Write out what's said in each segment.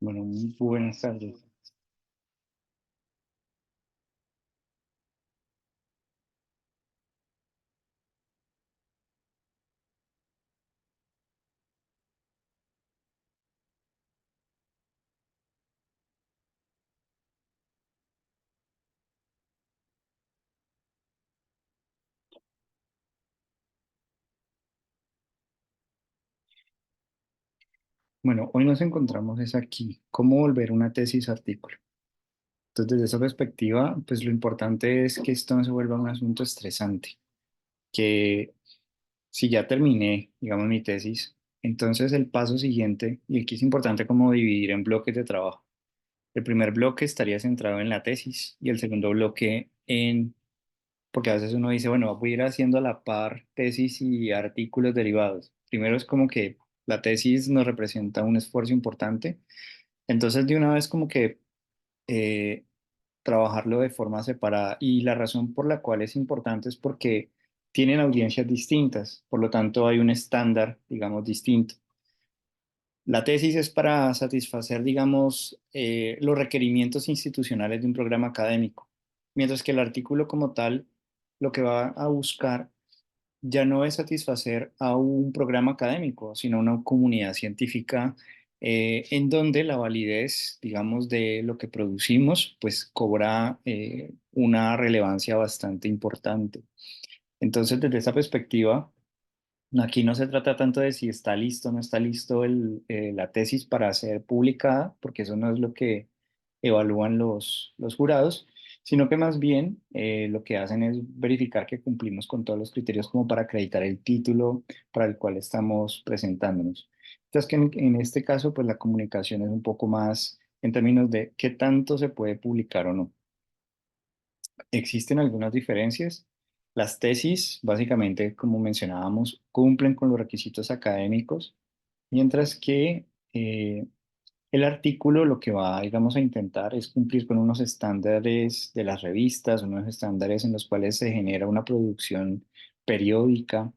Bueno, muy buenas tardes. Bueno, hoy nos encontramos es aquí, cómo volver una tesis artículo. Entonces, desde esa perspectiva, pues lo importante es que esto no se vuelva un asunto estresante, que si ya terminé, digamos, mi tesis, entonces el paso siguiente, y aquí es importante como dividir en bloques de trabajo. El primer bloque estaría centrado en la tesis y el segundo bloque en, porque a veces uno dice, bueno, voy a ir haciendo a la par tesis y artículos derivados. Primero es como que la tesis nos representa un esfuerzo importante. Entonces, de una vez como que eh, trabajarlo de forma separada. Y la razón por la cual es importante es porque tienen audiencias distintas, por lo tanto hay un estándar, digamos, distinto. La tesis es para satisfacer, digamos, los requerimientos institucionales de un programa académico, mientras que el artículo como tal lo que va a buscar ya no es satisfacer a un programa académico, sino a una comunidad científica en donde la validez, digamos, de lo que producimos, pues cobra una relevancia bastante importante. Entonces, desde esa perspectiva, aquí no se trata tanto de si está listo o no está listo la tesis para ser publicada, porque eso no es lo que evalúan los jurados, sino que más bien lo que hacen es verificar que cumplimos con todos los criterios como para acreditar el título para el cual estamos presentándonos. Entonces, que en este caso, pues la comunicación es un poco más en términos de qué tanto se puede publicar o no. Existen algunas diferencias. Las tesis, básicamente, como mencionábamos, cumplen con los requisitos académicos, mientras que el artículo lo que va, digamos, a intentar es cumplir con unos estándares de las revistas, unos estándares en los cuales se genera una producción periódica.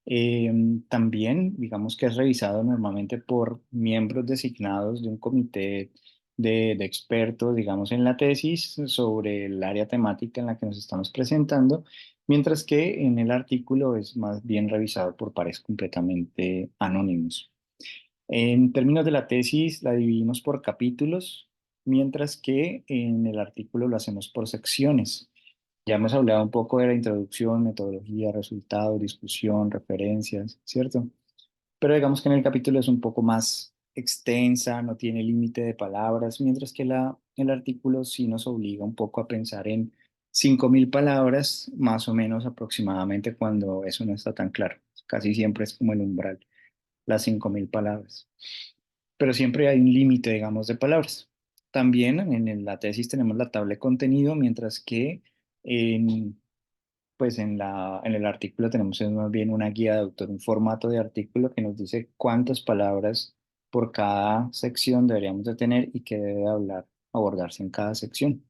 Eh, También, digamos que es revisado normalmente por miembros designados de un comité de expertos, digamos, en la tesis sobre el área temática en la que nos estamos presentando, mientras que en el artículo es más bien revisado por pares completamente anónimos. En términos de la tesis, la dividimos por capítulos, mientras que en el artículo lo hacemos por secciones. Ya hemos hablado un poco de la introducción, metodología, resultados, discusión, referencias, ¿cierto? Pero digamos que en el capítulo es un poco más extensa, no tiene límite de palabras, mientras que el artículo sí nos obliga un poco a pensar en 5.000 palabras, más o menos aproximadamente cuando eso no está tan claro. Casi siempre es como el umbral, las 5.000 palabras. Pero siempre hay un límite, digamos, de palabras. También la tesis tenemos la tabla de contenido, mientras que en pues en el artículo tenemos es más bien una guía de autor, un formato de artículo que nos dice cuántas palabras por cada sección deberíamos de tener y qué debe abordarse en cada sección.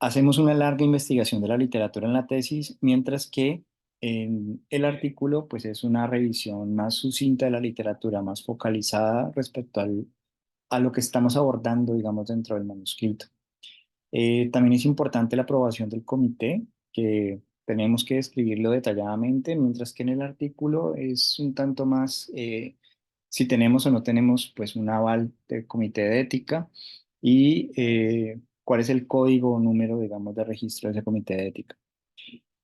Hacemos una larga investigación de la literatura en la tesis, mientras que en el artículo pues es una revisión más sucinta de la literatura, más focalizada respecto a lo que estamos abordando, digamos, dentro del manuscrito. También es importante la aprobación del comité, que tenemos que describirlo detalladamente, mientras que en el artículo es un tanto más si tenemos o no tenemos pues un aval del comité de ética y cuál es el código o número, digamos, de registro de ese comité de ética.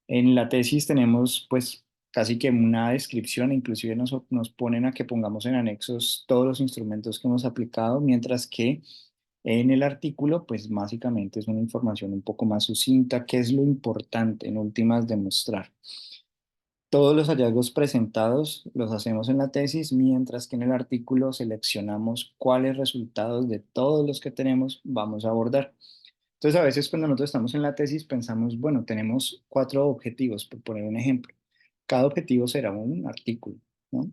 En la tesis tenemos pues casi que una descripción, inclusive nos ponen a que pongamos en anexos todos los instrumentos que hemos aplicado, mientras que en el artículo pues básicamente es una información un poco más sucinta, que es lo importante en últimas demostrar. Todos los hallazgos presentados los hacemos en la tesis, mientras que en el artículo seleccionamos cuáles resultados de todos los que tenemos vamos a abordar. Entonces, a veces cuando nosotros estamos en la tesis pensamos, bueno, tenemos 4 objetivos, por poner un ejemplo. Cada objetivo será un artículo, ¿no?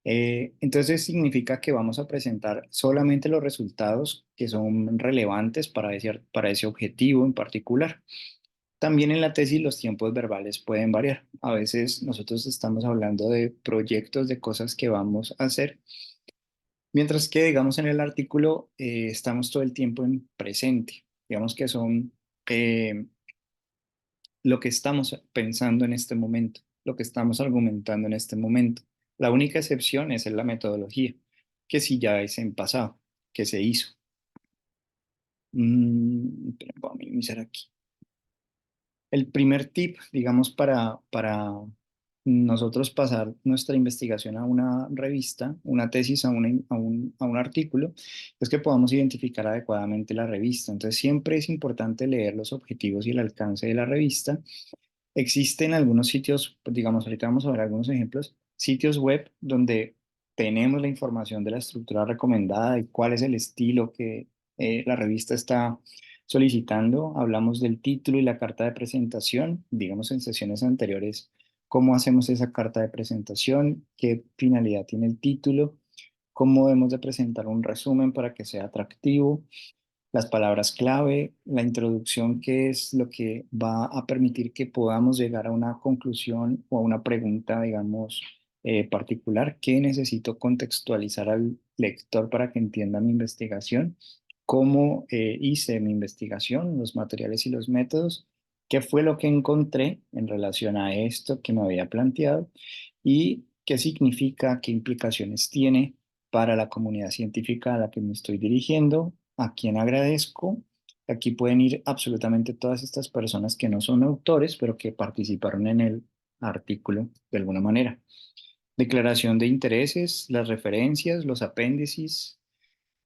Entonces significa que vamos a presentar solamente los resultados que son relevantes para ese objetivo en particular. También en la tesis los tiempos verbales pueden variar. A veces nosotros estamos hablando de proyectos, de cosas que vamos a hacer Mientras que, digamos, en el artículo estamos todo el tiempo en presente. Digamos que son eh, lo que estamos pensando en este momento, lo que estamos argumentando en este momento. La única excepción es en la metodología, que sí ya es en pasado, que se hizo. Pero voy a minimizar aquí. El primer tip, digamos, para nosotros pasar nuestra investigación a una revista, una tesis a un artículo, es que podamos identificar adecuadamente la revista. Entonces, siempre es importante leer los objetivos y el alcance de la revista. Existen algunos sitios, pues, digamos, ahorita vamos a ver algunos ejemplos, sitios web donde tenemos la información de la estructura recomendada y cuál es el estilo que la revista está solicitando. Hablamos del título y la carta de presentación, digamos en sesiones anteriores, cómo hacemos esa carta de presentación, qué finalidad tiene el título, cómo debemos de presentar un resumen para que sea atractivo, las palabras clave, la introducción, que es lo que va a permitir que podamos llegar a una conclusión o a una pregunta, digamos, particular, que necesito contextualizar al lector para que entienda mi investigación, cómo hice mi investigación, los materiales y los métodos, qué fue lo que encontré en relación a esto que me había planteado y qué significa, qué implicaciones tiene para la comunidad científica a la que me estoy dirigiendo, a quien agradezco. Aquí pueden ir absolutamente todas estas personas que no son autores, pero que participaron en el artículo de alguna manera. Declaración de intereses, las referencias, los apéndices.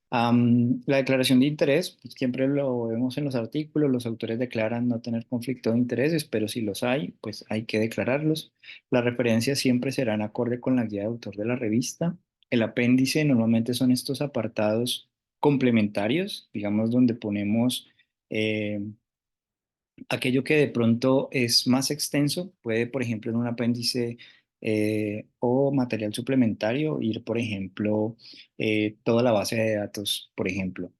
La declaración de interés, pues, siempre lo vemos en los artículos, los autores declaran no tener conflicto de intereses, pero si los hay, pues hay que declararlos. Las referencias siempre serán acorde con la guía de autor de la revista. El apéndice normalmente son estos apartados complementarios, digamos, donde ponemos eh, aquello que de pronto es más extenso. Puede, por ejemplo, en un apéndice o material suplementario ir, por ejemplo, toda la base de datos, por ejemplo,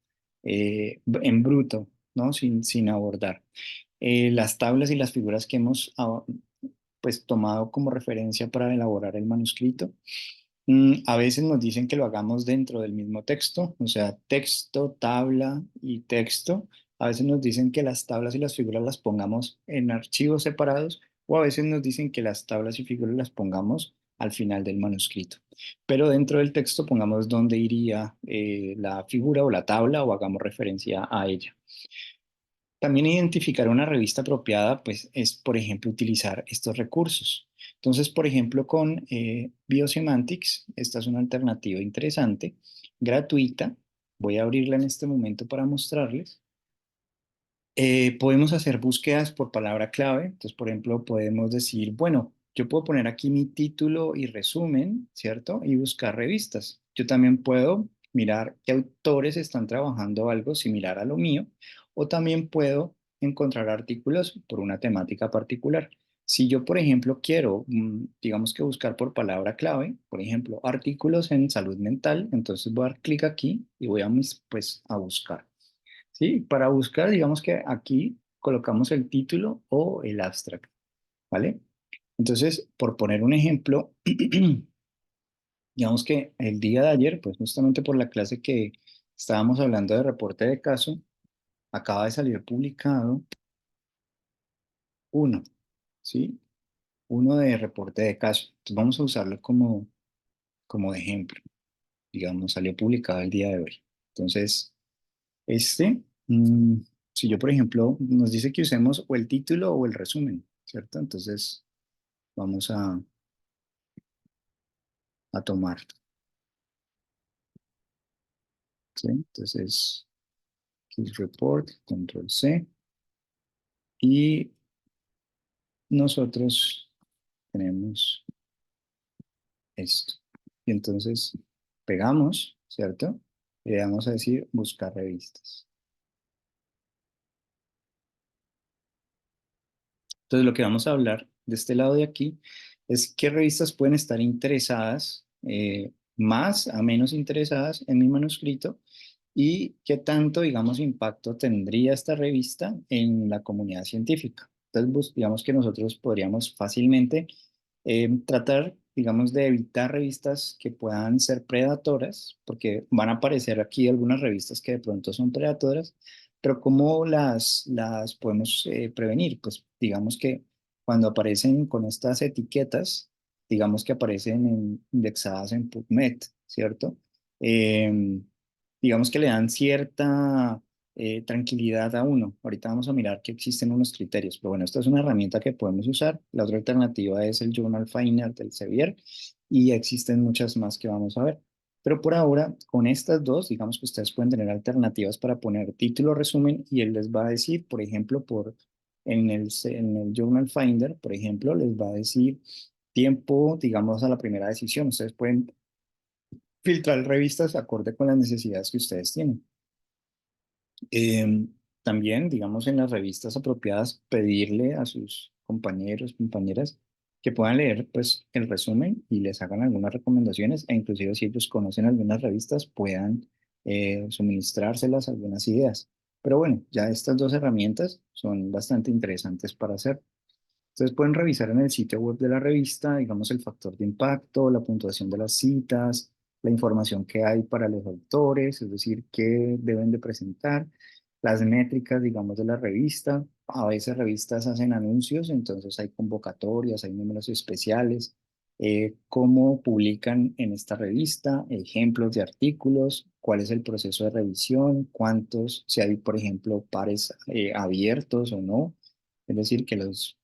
en bruto, ¿no? Sin abordar. Las tablas y las figuras que hemos pues, tomado como referencia para elaborar el manuscrito. A veces nos dicen que lo hagamos dentro del mismo texto, o sea, texto, tabla y texto. A veces nos dicen que las tablas y las figuras las pongamos en archivos separados, o a veces nos dicen que las tablas y figuras las pongamos al final del manuscrito. Pero dentro del texto pongamos dónde iría la figura o la tabla, o hagamos referencia a ella. También identificar una revista apropiada, pues es, por ejemplo, utilizar estos recursos. Entonces, por ejemplo, con Biosemantics, esta es una alternativa interesante, gratuita. Voy a abrirla en este momento para mostrarles. Podemos hacer búsquedas por palabra clave. Entonces, por ejemplo, podemos decir, bueno, yo puedo poner aquí mi título y resumen, ¿cierto? Y buscar revistas. Yo también puedo mirar qué autores están trabajando algo similar a lo mío, o también puedo encontrar artículos por una temática particular. Si yo, por ejemplo, quiero, digamos que buscar por palabra clave, por ejemplo, artículos en salud mental, entonces voy a dar clic aquí y voy a, pues, a buscar. Sí, para buscar, digamos que aquí colocamos el título o el abstract, ¿vale? Entonces, por poner un ejemplo, digamos que el día de ayer, pues justamente por la clase que estábamos hablando de reporte de caso, acaba de salir publicado uno, ¿sí? Uno de reporte de caso. Entonces vamos a usarlo como de ejemplo. Digamos, salió publicado el día de hoy. Entonces, este, si yo, por ejemplo, nos dice que usemos o el título o el resumen, ¿cierto? Entonces, vamos a tomar, ¿sí? Entonces, Case Report, Control C, y nosotros tenemos esto. Y entonces, pegamos, ¿cierto? Y le vamos a decir buscar revistas. Entonces, lo que vamos a hablar de este lado de aquí es qué revistas pueden estar interesadas, más a menos interesadas en mi manuscrito, y qué tanto, digamos, impacto tendría esta revista en la comunidad científica. Entonces, digamos que nosotros podríamos fácilmente tratar digamos, de evitar revistas que puedan ser predatoras, porque van a aparecer aquí algunas revistas que de pronto son predatoras, pero ¿cómo las podemos prevenir? Pues digamos que cuando aparecen con estas etiquetas, digamos que aparecen indexadas en PubMed, ¿cierto? Em, digamos que le dan cierta tranquilidad a uno. Ahorita vamos a mirar que existen unos criterios, pero bueno, esta es una herramienta que podemos usar. La otra alternativa es el Journal Finder del Sevier y existen muchas más que vamos a ver. Pero por ahora, con estas dos, digamos que ustedes pueden tener alternativas para poner título, resumen, y él les va a decir, por ejemplo, en el Journal Finder, por ejemplo, les va a decir tiempo, digamos, a la primera decisión. Ustedes pueden filtrar revistas acorde con las necesidades que ustedes tienen. También, digamos, en las revistas apropiadas, pedirle a sus compañeros, compañeras, que puedan leer, pues, el resumen y les hagan algunas recomendaciones, e inclusive si ellos conocen algunas revistas, puedan suministrárselas algunas ideas. Pero bueno, ya estas dos herramientas son bastante interesantes para hacer. Entonces pueden revisar en el sitio web de la revista, digamos, el factor de impacto, la puntuación de las citas, la información que hay para los autores, es decir, qué deben de presentar, las métricas, digamos, de la revista. A veces revistas hacen anuncios, entonces hay convocatorias, hay números especiales, cómo publican en esta revista, ejemplos de artículos, cuál es el proceso de revisión, cuántos, si hay, por ejemplo, pares abiertos o no. Es decir, que los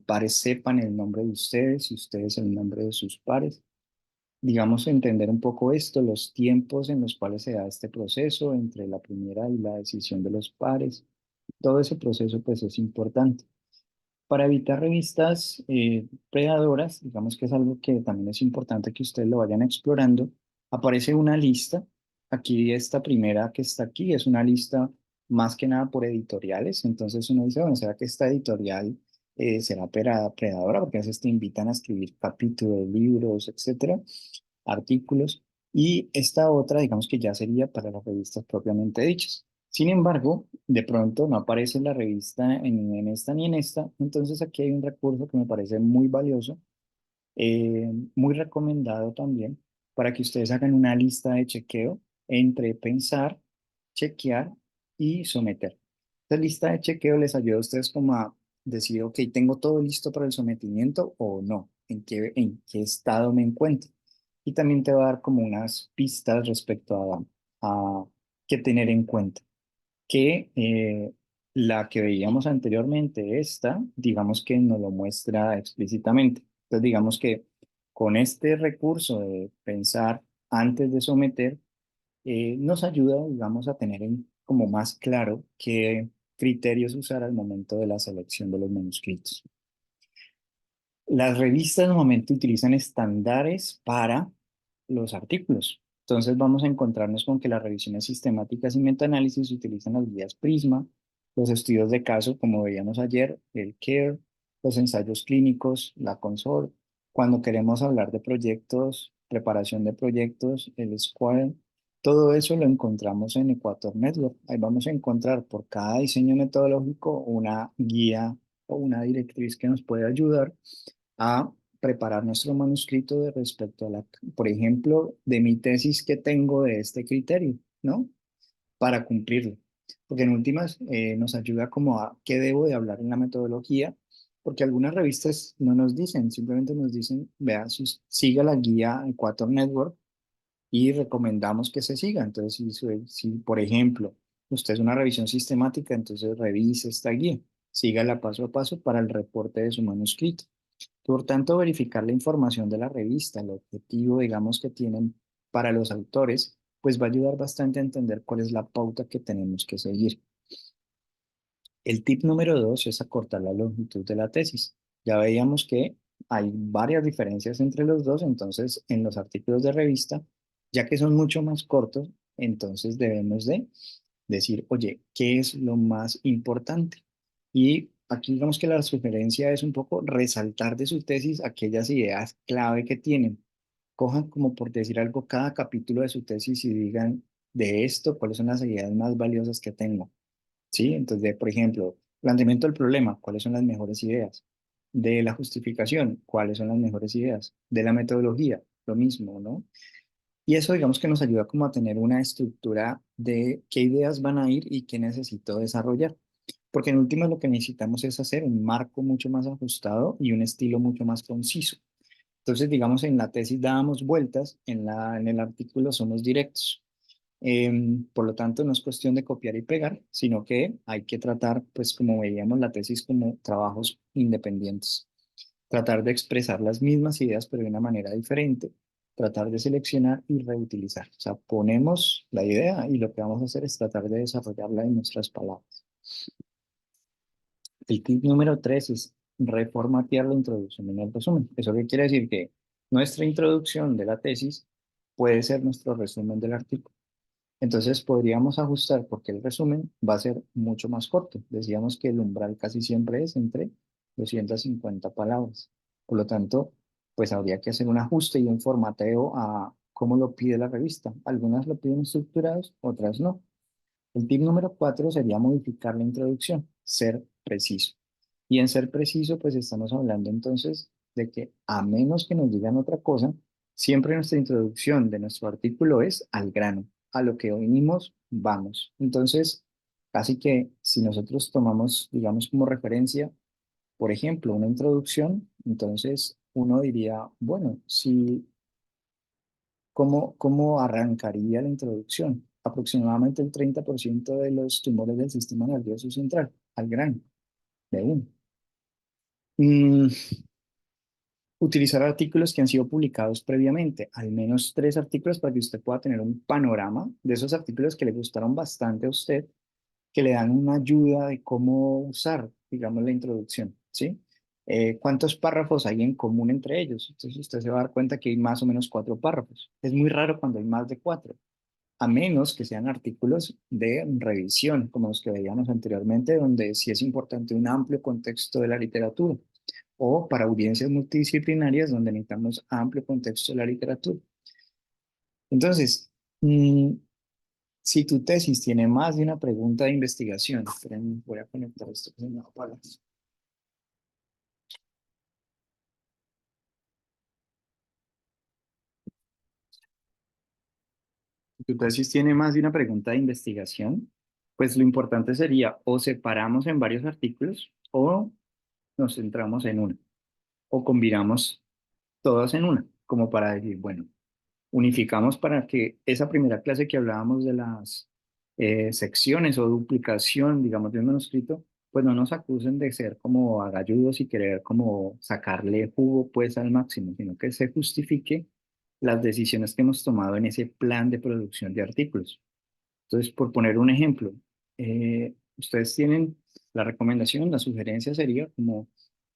pares sepan el nombre de ustedes y ustedes el nombre de sus pares. Digamos, entender un poco esto, los tiempos en los cuales se da este proceso entre la primera y la decisión de los pares. Todo ese proceso, pues, es importante. Para evitar revistas predadoras, digamos que es algo que también es importante que ustedes lo vayan explorando, aparece una lista. Aquí esta primera que está aquí es una lista más que nada por editoriales. Entonces uno dice, bueno, ¿será que esta editorial será predadora? Porque a veces te invitan a escribir capítulos, libros, etcétera, artículos. Y esta otra, digamos que ya sería para las revistas propiamente dichas. Sin embargo, de pronto no aparece en la revista en esta ni en esta. Entonces aquí hay un recurso que me parece muy valioso, muy recomendado también, para que ustedes hagan una lista de chequeo entre pensar, chequear y someter. Esta lista de chequeo les ayuda a ustedes como a decir, ok, ¿tengo todo listo para el sometimiento o no? ¿En qué estado me encuentro? Y también te va a dar como unas pistas respecto a qué tener en cuenta que la que veíamos anteriormente, esta, digamos que nos lo muestra explícitamente. Entonces, digamos que con este recurso de pensar antes de someter, nos ayuda, digamos, a tener como más claro qué criterios usar al momento de la selección de los manuscritos. Las revistas normalmente utilizan estándares para los artículos. Entonces vamos a encontrarnos con que las revisiones sistemáticas y metaanálisis utilizan las guías Prisma, los estudios de caso, como veíamos ayer, el CARE, los ensayos clínicos, la CONSORT. Cuando queremos hablar de proyectos, preparación de proyectos, el SQUARE, todo eso lo encontramos en Equator Network. Ahí vamos a encontrar por cada diseño metodológico una guía o una directriz que nos puede ayudar a preparar nuestro manuscrito de respecto a por ejemplo, de mi tesis que tengo de este criterio, ¿no? Para cumplirlo. Porque en últimas nos ayuda como a qué debo de hablar en la metodología, porque algunas revistas no nos dicen, simplemente nos dicen, vea, siga la guía Equator Network y recomendamos que se siga. Entonces, si por ejemplo, usted es una revisión sistemática, entonces revise esta guía, sígala paso a paso para el reporte de su manuscrito. Por tanto, verificar la información de la revista, el objetivo, digamos, que tienen para los autores, pues va a ayudar bastante a entender cuál es la pauta que tenemos que seguir. El tip número 2 es acortar la longitud de la tesis. Ya veíamos que hay varias diferencias entre los dos, entonces en los artículos de revista, ya que son mucho más cortos, entonces debemos de decir, oye, ¿qué es lo más importante? Y aquí digamos que la sugerencia es un poco resaltar de su tesis aquellas ideas clave que tienen. Cojan como por decir algo cada capítulo de su tesis y digan de esto, cuáles son las ideas más valiosas que tengo. ¿Sí? Entonces, por ejemplo, planteamiento del problema, ¿cuáles son las mejores ideas? De la justificación, cuáles son las mejores ideas. De la metodología, lo mismo, ¿no? Y eso digamos que nos ayuda como a tener una estructura de qué ideas van a ir y qué necesito desarrollar. Porque en última lo que necesitamos es hacer un marco mucho más ajustado y un estilo mucho más conciso. Entonces, digamos, en la tesis dábamos vueltas, en el artículo somos directos. Por lo tanto, no es cuestión de copiar y pegar, sino que hay que tratar, pues como veíamos la tesis, como trabajos independientes. Tratar de expresar las mismas ideas, pero de una manera diferente. Tratar de seleccionar y reutilizar. O sea, ponemos la idea y lo que vamos a hacer es tratar de desarrollarla en nuestras palabras. El tip número 3 es reformatear la introducción en el resumen. ¿Eso qué quiere decir? Que nuestra introducción de la tesis puede ser nuestro resumen del artículo. Entonces podríamos ajustar porque el resumen va a ser mucho más corto. Decíamos que el umbral casi siempre es entre 250 palabras. Por lo tanto, pues habría que hacer un ajuste y un formateo a cómo lo pide la revista. Algunas lo piden estructurados, otras no. El tip número 4 sería modificar la introducción, ser preciso. Y en ser preciso, pues estamos hablando entonces de que a menos que nos digan otra cosa, siempre nuestra introducción de nuestro artículo es al grano, a lo que venimos, vamos. Entonces, casi que si nosotros tomamos, digamos, como referencia, por ejemplo, una introducción, entonces uno diría, bueno, si ¿cómo arrancaría la introducción? Aproximadamente el 30% de los tumores del sistema nervioso central, al grano, de uno. Mm, Utilizar artículos que han sido publicados previamente, al menos 3 artículos para que usted pueda tener un panorama de esos artículos que le gustaron bastante a usted, que le dan una ayuda de cómo usar, digamos, la introducción, ¿sí? ¿Cuántos párrafos hay en común entre ellos? Entonces usted se va a dar cuenta que hay más o menos 4 párrafos. Es muy raro cuando hay más de 4, a menos que sean artículos de revisión, como los que veíamos anteriormente, donde sí es importante un amplio contexto de la literatura, o para audiencias multidisciplinarias, donde necesitamos amplio contexto de la literatura. Entonces, si tu tesis tiene más de una pregunta de investigación, esperen, voy a conectar esto que se me apaga. Si tu tesis tiene más de una pregunta de investigación, pues lo importante sería o separamos en varios artículos o nos centramos en uno, o combinamos todas en una, como para decir, bueno, unificamos para que esa primera clase que hablábamos de las secciones o duplicación, digamos, de un manuscrito, pues no nos acusen de ser como agalludos y querer como sacarle jugo pues al máximo, sino que se justifique las decisiones que hemos tomado en ese plan de producción de artículos. Entonces, por poner un ejemplo, ustedes tienen la recomendación, la sugerencia sería como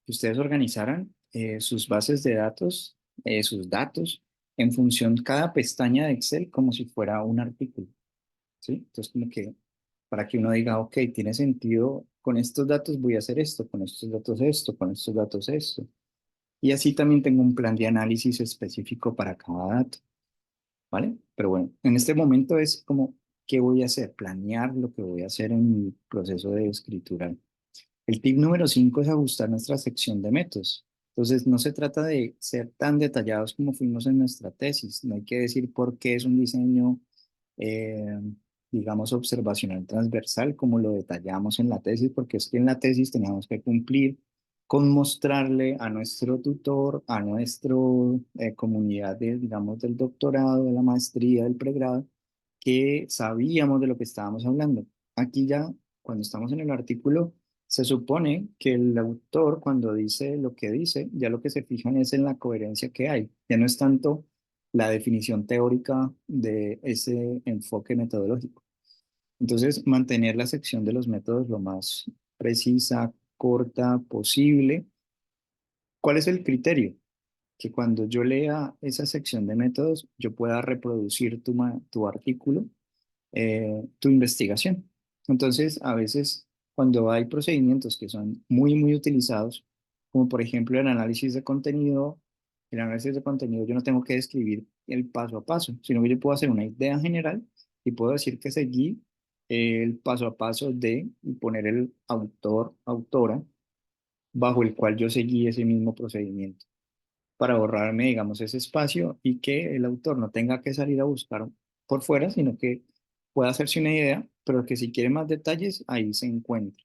que ustedes organizaran sus bases de datos, sus datos, en función cada pestaña de Excel como si fuera un artículo, ¿sí? Entonces, como que para que uno diga, ok, tiene sentido, con estos datos voy a hacer esto, con estos datos esto, con estos datos esto. Y así también tengo un plan de análisis específico para cada dato. ¿Vale? Pero bueno, en este momento es como, ¿qué voy a hacer? Planear lo que voy a hacer en mi proceso de escritura. El tip número 5 es ajustar nuestra sección de métodos. Entonces, no se trata de ser tan detallados como fuimos en nuestra tesis. No hay que decir por qué es un diseño, eh, digamos, observacional transversal, como lo detallamos en la tesis, porque es que en la tesis teníamos que cumplir con mostrarle a nuestro tutor, a nuestra comunidad de, digamos, del doctorado, de la maestría, del pregrado, que sabíamos de lo que estábamos hablando. Aquí ya, cuando estamos en el artículo, se supone que el autor, cuando dice lo que dice, ya lo que se fijan es en la coherencia que hay. Ya no es tanto la definición teórica de ese enfoque metodológico. Entonces, mantener la sección de los métodos lo más precisa, corta posible. ¿Cuál es el criterio? Que cuando yo lea esa sección de métodos, yo pueda reproducir tu artículo, tu investigación. Entonces, a veces, cuando hay procedimientos que son muy, muy utilizados, como por ejemplo el análisis de contenido, yo no tengo que describir el paso a paso, sino que yo puedo hacer una idea general y puedo decir que seguí el paso a paso de y poner el autor, autora, bajo el cual yo seguí ese mismo procedimiento para ahorrarme, digamos, ese espacio y que el autor no tenga que salir a buscar por fuera, sino que pueda hacerse una idea, pero que si quiere más detalles, ahí se encuentra.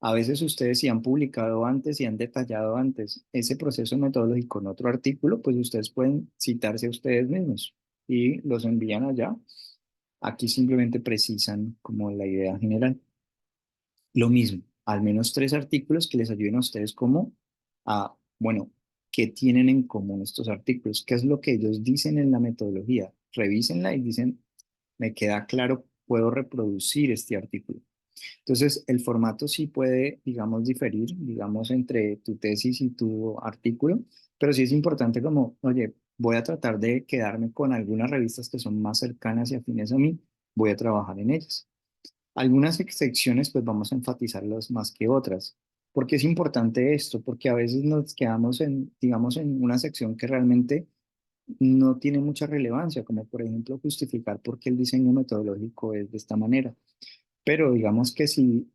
A veces ustedes si han publicado antes y han detallado antes ese proceso metodológico en otro artículo, pues ustedes pueden citarse a ustedes mismos y los envían allá. Aquí simplemente precisan como la idea general. Lo mismo, al menos 3 artículos que les ayuden a ustedes como a, bueno, ¿qué tienen en común estos artículos? ¿Qué es lo que ellos dicen en la metodología? Revísenla y dicen, me queda claro, puedo reproducir este artículo. Entonces, el formato sí puede, digamos, diferir, digamos, entre tu tesis y tu artículo, pero sí es importante como, oye, voy a tratar de quedarme con algunas revistas que son más cercanas y afines a mí, voy a trabajar en ellas. Algunas secciones pues vamos a enfatizarlas más que otras. ¿Por qué es importante esto? Porque a veces nos quedamos en, digamos, en una sección que realmente no tiene mucha relevancia, como por ejemplo justificar por qué el diseño metodológico es de esta manera. Pero digamos que si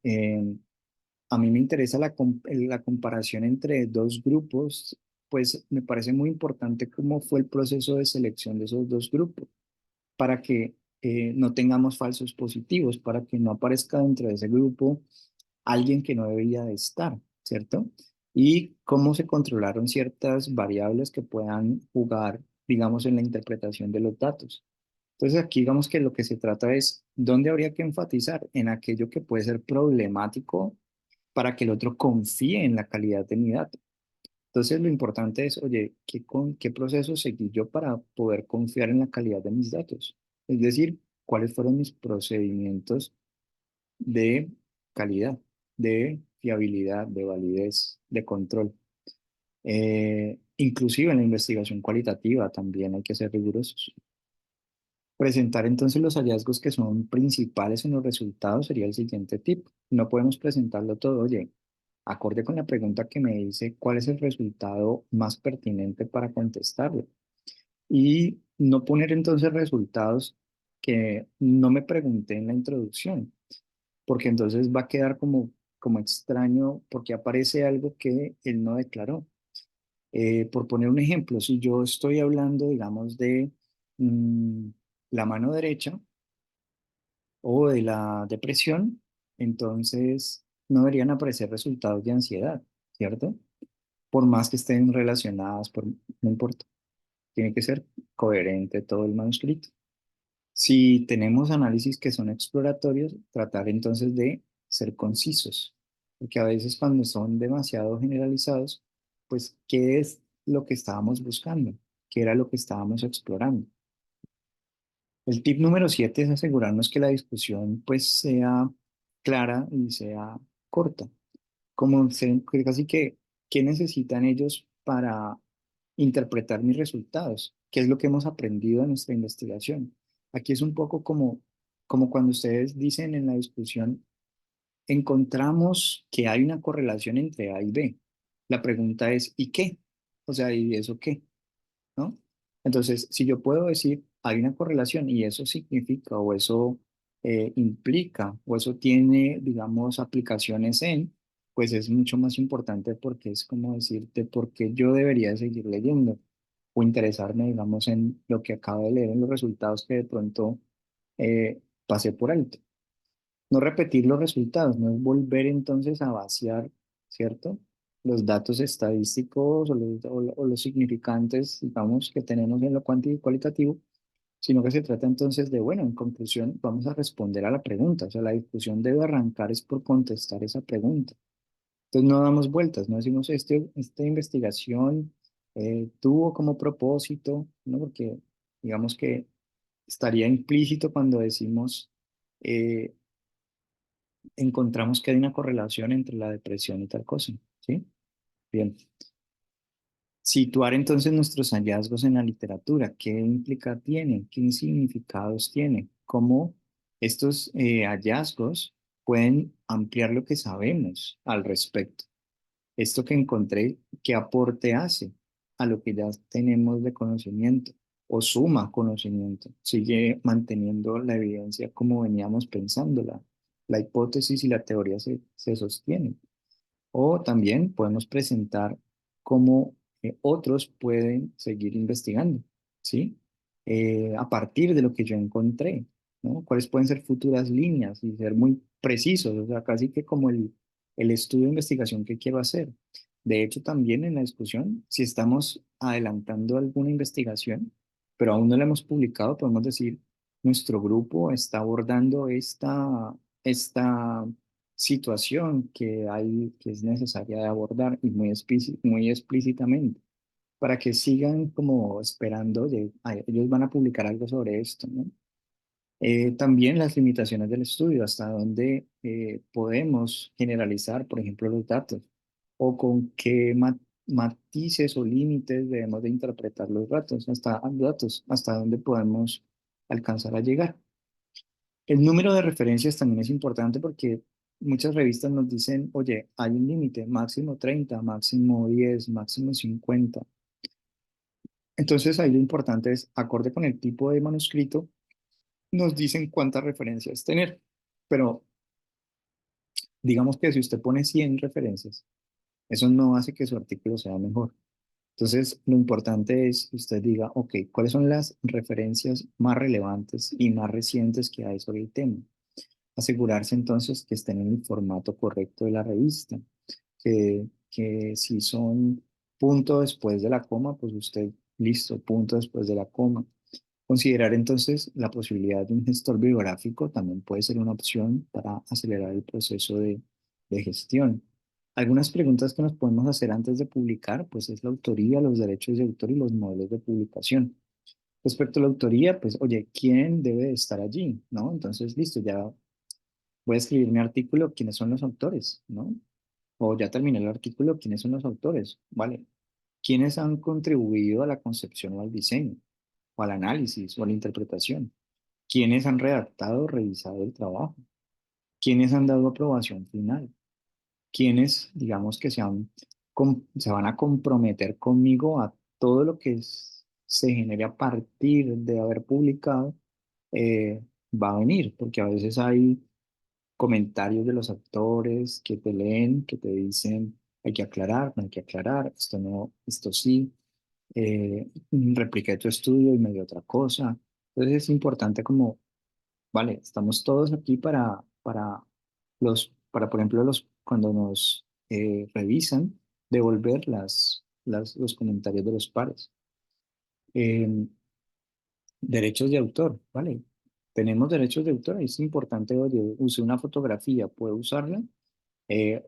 a mí me interesa la comparación entre dos grupos, pues me parece muy importante cómo fue el proceso de selección de esos dos grupos para que no tengamos falsos positivos, para que no aparezca dentro de ese grupo alguien que no debería de estar, ¿cierto? Y cómo se controlaron ciertas variables que puedan jugar, digamos, en la interpretación de los datos. Entonces aquí digamos que lo que se trata es dónde habría que enfatizar en aquello que puede ser problemático para que el otro confíe en la calidad de mi dato. Entonces lo importante es, oye, ¿qué proceso seguí yo para poder confiar en la calidad de mis datos? Es decir, ¿cuáles fueron mis procedimientos de calidad, de fiabilidad, de validez, de control? Inclusive en la investigación cualitativa también hay que ser rigurosos. Presentar entonces los hallazgos que son principales en los resultados sería el siguiente tip. No podemos presentarlo todo, oye, acorde con la pregunta que me dice, ¿cuál es el resultado más pertinente para contestarlo? Y no poner entonces resultados que no me pregunté en la introducción, porque entonces va a quedar como extraño porque aparece algo que él no declaró. Por poner un ejemplo, si yo estoy hablando, digamos, de mm, la mano derecha o de la depresión, entonces no deberían aparecer resultados de ansiedad, ¿cierto? Por más que estén relacionadas, no importa, tiene que ser coherente todo el manuscrito. Si tenemos análisis que son exploratorios, tratar entonces de ser concisos, porque a veces cuando son demasiado generalizados, pues, ¿qué es lo que estábamos buscando? ¿Qué era lo que estábamos explorando? El tip número 7 es asegurarnos que la discusión pues sea clara y sea corta. Que casi que, ¿qué necesitan ellos para interpretar mis resultados? ¿Qué es lo que hemos aprendido en nuestra investigación? Aquí es un poco como cuando ustedes dicen en la discusión, encontramos que hay una correlación entre A y B. La pregunta es, ¿y qué? O sea, ¿y eso qué? ¿No? Entonces, si yo puedo decir, hay una correlación y eso significa o eso implica o eso tiene, digamos, aplicaciones en, pues es mucho más importante porque es como decirte por qué yo debería seguir leyendo o interesarme, digamos, en lo que acabo de leer, en los resultados que de pronto pasé por alto. No repetir los resultados, no es volver entonces a vaciar, ¿cierto? Los datos estadísticos o los significantes, digamos, que tenemos en lo cuantitativo y cualitativo, sino que se trata entonces de, bueno, en conclusión, vamos a responder a la pregunta. O sea, la discusión debe arrancar es por contestar esa pregunta. Entonces no damos vueltas, no decimos, esta investigación tuvo como propósito, ¿no? Porque digamos que estaría implícito cuando decimos... eh, encontramos que hay una correlación entre la depresión y tal cosa, ¿sí? Bien. Situar entonces nuestros hallazgos en la literatura, ¿qué implica tiene? ¿Qué significados tiene? ¿Cómo estos hallazgos pueden ampliar lo que sabemos al respecto? Esto que encontré, ¿qué aporte hace a lo que ya tenemos de conocimiento? ¿O suma conocimiento? ¿Sigue manteniendo la evidencia como veníamos pensándola? La hipótesis y la teoría se sostienen. O también podemos presentar cómo otros pueden seguir investigando, ¿sí? A partir de lo que yo encontré, ¿no? ¿Cuáles pueden ser futuras líneas y ser muy precisos? O sea, casi que como el estudio de investigación que quiero hacer. De hecho, también en la discusión, si estamos adelantando alguna investigación, pero aún no la hemos publicado, podemos decir, nuestro grupo está abordando esta situación que hay, que es necesaria de abordar y muy explícitamente, para que sigan como esperando de, "Ay, ellos van a publicar algo sobre esto, ¿no? También las limitaciones del estudio, hasta dónde podemos generalizar, por ejemplo, los datos, o con qué matices o límites debemos de interpretar datos, hasta dónde podemos alcanzar a llegar. El número de referencias también es importante porque muchas revistas nos dicen, oye, hay un límite, máximo 30, máximo 10, máximo 50. Entonces ahí lo importante es, acorde con el tipo de manuscrito, nos dicen cuántas referencias tener. Pero digamos que si usted pone 100 referencias, eso no hace que su artículo sea mejor. Entonces, lo importante es que usted diga, ok, ¿cuáles son las referencias más relevantes y más recientes que hay sobre el tema? Asegurarse entonces que estén en el formato correcto de la revista, que si son punto después de la coma, pues usted, listo, punto después de la coma. Considerar entonces la posibilidad de un gestor bibliográfico también puede ser una opción para acelerar el proceso de gestión. Algunas preguntas que nos podemos hacer antes de publicar, pues es la autoría, los derechos de autor y los modelos de publicación. Respecto a la autoría, pues, oye, ¿quién debe de estar allí? ¿No? Entonces, listo, ya voy a escribir mi artículo, ¿quiénes son los autores? ¿No? O ya terminé el artículo, ¿quiénes son los autores? ¿Vale? ¿Quiénes han contribuido a la concepción o al diseño, o al análisis, o a la interpretación? ¿Quiénes han redactado o revisado el trabajo? ¿Quiénes han dado aprobación final? ¿Quiénes, digamos, que se van a comprometer conmigo a todo lo que se genere a partir de haber publicado, eh, va a venir? Porque a veces hay comentarios de los actores que te leen, que te dicen, hay que aclarar, no hay que aclarar, esto no, esto sí, repliqué tu estudio y me dio otra cosa. Entonces es importante como, vale, estamos todos aquí por ejemplo, cuando nos revisan, devolver los comentarios de los pares. Eh, Derechos de autor, ¿vale? Tenemos derechos de autor, es importante, oye, use una fotografía, ¿puedo usarla? Eh,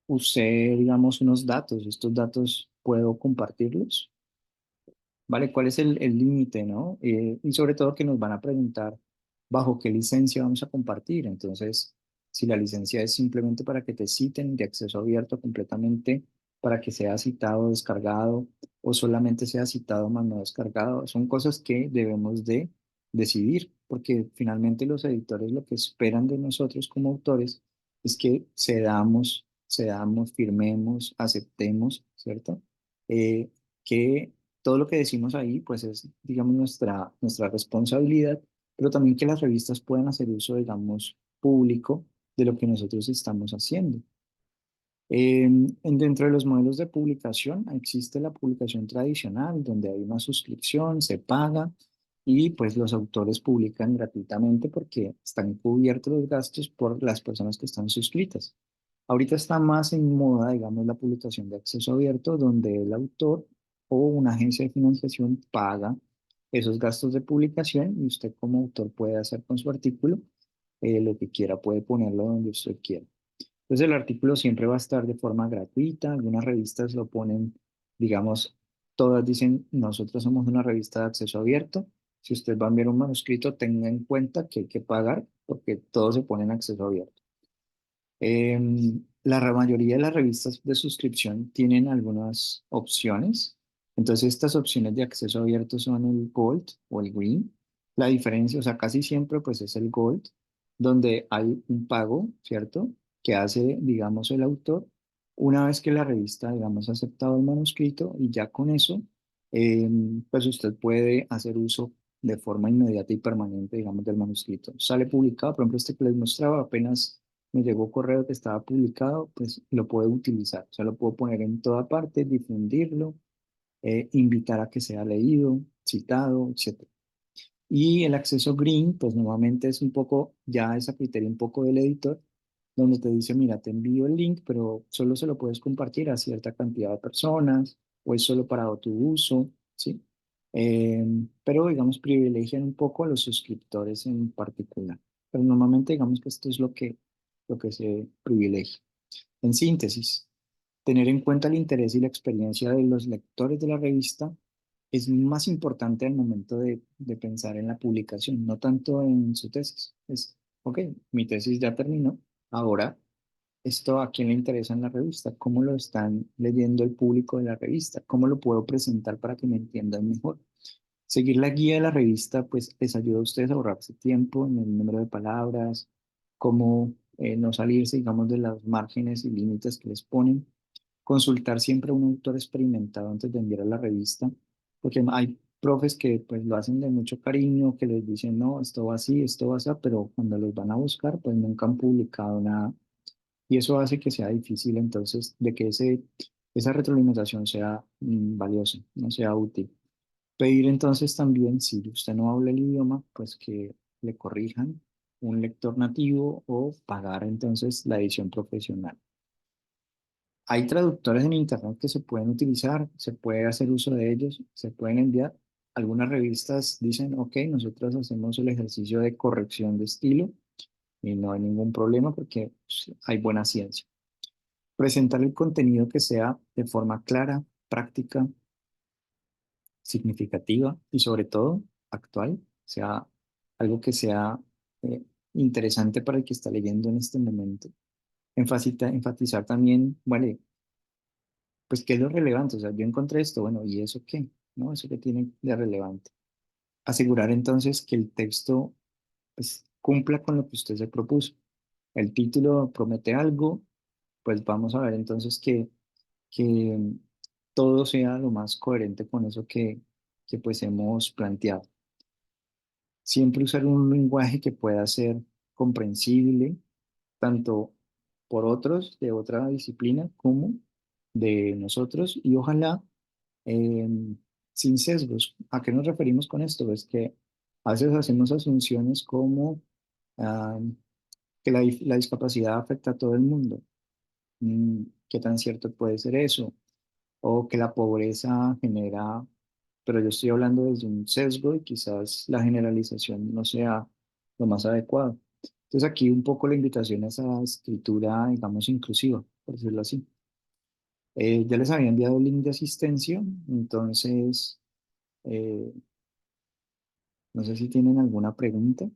Usé, digamos, unos datos, estos datos puedo compartirlos, ¿vale? ¿Cuál es el límite, no? Y sobre todo que nos van a preguntar bajo qué licencia vamos a compartir. Entonces, si la licencia es simplemente para que te citen de acceso abierto completamente, para que sea citado, descargado, o solamente sea citado más no descargado, son cosas que debemos de decidir, porque finalmente los editores lo que esperan de nosotros como autores es que cedamos, firmemos, aceptemos, ¿cierto? Que todo lo que decimos ahí, pues es, digamos, nuestra responsabilidad, pero también que las revistas puedan hacer uso, digamos, público de lo que nosotros estamos haciendo. Dentro de los modelos de publicación existe la publicación tradicional, donde hay una suscripción, se paga y pues los autores publican gratuitamente porque están cubiertos los gastos por las personas que están suscritas. Ahorita está más en moda, digamos, la publicación de acceso abierto, donde el autor o una agencia de financiación paga esos gastos de publicación y usted como autor puede hacer con su artículo lo que quiera, puede ponerlo donde usted quiera. Entonces el artículo siempre va a estar de forma gratuita, algunas revistas lo ponen, digamos, todas dicen, nosotros somos una revista de acceso abierto, si usted va a enviar un manuscrito, tenga en cuenta que hay que pagar porque todo se pone en acceso abierto. La mayoría de las revistas de suscripción tienen algunas opciones. Entonces, estas opciones de acceso abierto son el Gold o el Green. La diferencia, o sea, casi siempre pues es el Gold, donde hay un pago, ¿cierto? Que hace, digamos, el autor una vez que la revista, digamos, ha aceptado el manuscrito y ya con eso, pues usted puede hacer uso de forma inmediata y permanente, digamos, del manuscrito. Sale publicado, por ejemplo, este que les mostraba apenas me llegó correo que estaba publicado, pues lo puedo utilizar. O sea, lo puedo poner en toda parte, difundirlo, invitar a que sea leído, citado, etcétera. Y el acceso green, pues nuevamente es un poco, ya es a criterio un poco del editor, donde te dice, mira, te envío el link, pero solo se lo puedes compartir a cierta cantidad de personas, o es solo para tu uso, ¿sí? Pero, digamos, privilegian un poco a los suscriptores en particular. Pero normalmente, digamos que esto es lo que se privilegia. En síntesis, tener en cuenta el interés y la experiencia de los lectores de la revista es más importante al momento de pensar en la publicación, no tanto en su tesis. Es, ok, mi tesis ya terminó, ahora esto a quién le interesa en la revista, cómo lo están leyendo el público de la revista, cómo lo puedo presentar para que me entiendan mejor. Seguir la guía de la revista, pues les ayuda a ustedes a ahorrarse tiempo en el número de palabras, cómo no salirse, digamos, de los márgenes y límites que les ponen. Consultar siempre a un autor experimentado antes de enviar a la revista, porque hay profes que pues lo hacen de mucho cariño, que les dicen, no, esto va así, esto va así, pero cuando los van a buscar, pues nunca han publicado nada. Y eso hace que sea difícil entonces de que esa retroalimentación sea valiosa, no sea útil. Pedir entonces también, si usted no habla el idioma, pues que le corrijan un lector nativo o pagar entonces la edición profesional. Hay traductores en Internet que se pueden utilizar, se puede hacer uso de ellos, se pueden enviar. Algunas revistas dicen, ok, nosotros hacemos el ejercicio de corrección de estilo y no hay ningún problema porque pues, hay buena ciencia. Presentar el contenido que sea de forma clara, práctica, significativa y sobre todo actual, o sea, algo que sea eh, interesante para el que está leyendo en este momento. Enfatizar también, vale, pues qué es lo relevante, o sea, yo encontré esto, bueno, ¿y eso qué? ¿No? ¿Eso qué tiene de relevante? Asegurar entonces que el texto pues cumpla con lo que usted se propuso. El título promete algo, pues vamos a ver entonces que todo sea lo más coherente con eso que pues hemos planteado. Siempre usar un lenguaje que pueda ser comprensible tanto por otros de otra disciplina como de nosotros y ojalá eh, sin sesgos. ¿A qué nos referimos con esto? Es que a veces hacemos asunciones como ah, que la discapacidad afecta a todo el mundo. ¿Qué tan cierto puede ser eso? O que la pobreza genera, pero yo estoy hablando desde un sesgo y quizás la generalización no sea lo más adecuado. Entonces aquí un poco la invitación es a la escritura, digamos, inclusiva, por decirlo así. Ya les había enviado el link de asistencia, entonces eh, no sé si tienen alguna pregunta.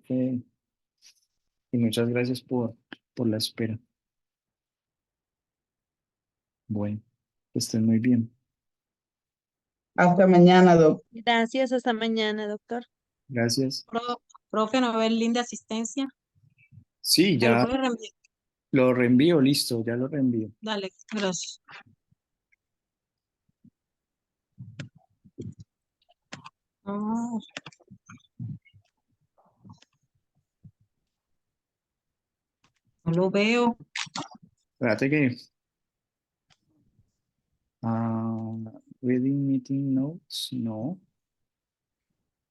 Creo y muchas gracias por la espera. Bueno, que estén muy bien. Hasta mañana, Doc. Gracias, hasta mañana, doctor. Gracias. Profe, ¿no ve el link de asistencia? Sí, ¿Me lo ya puede reenviar? lo reenvío, listo, ya lo reenvío. Dale, gracias. Ah, no lo veo. Espérate que reading meeting notes, no.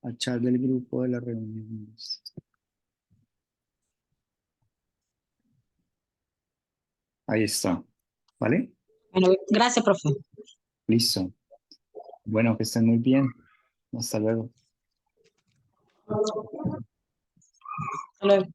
A chat del grupo de la reunión. Ahí está. ¿Vale? Bueno, gracias, profe. Listo. Bueno, que estén muy bien. Hasta luego. Hasta luego.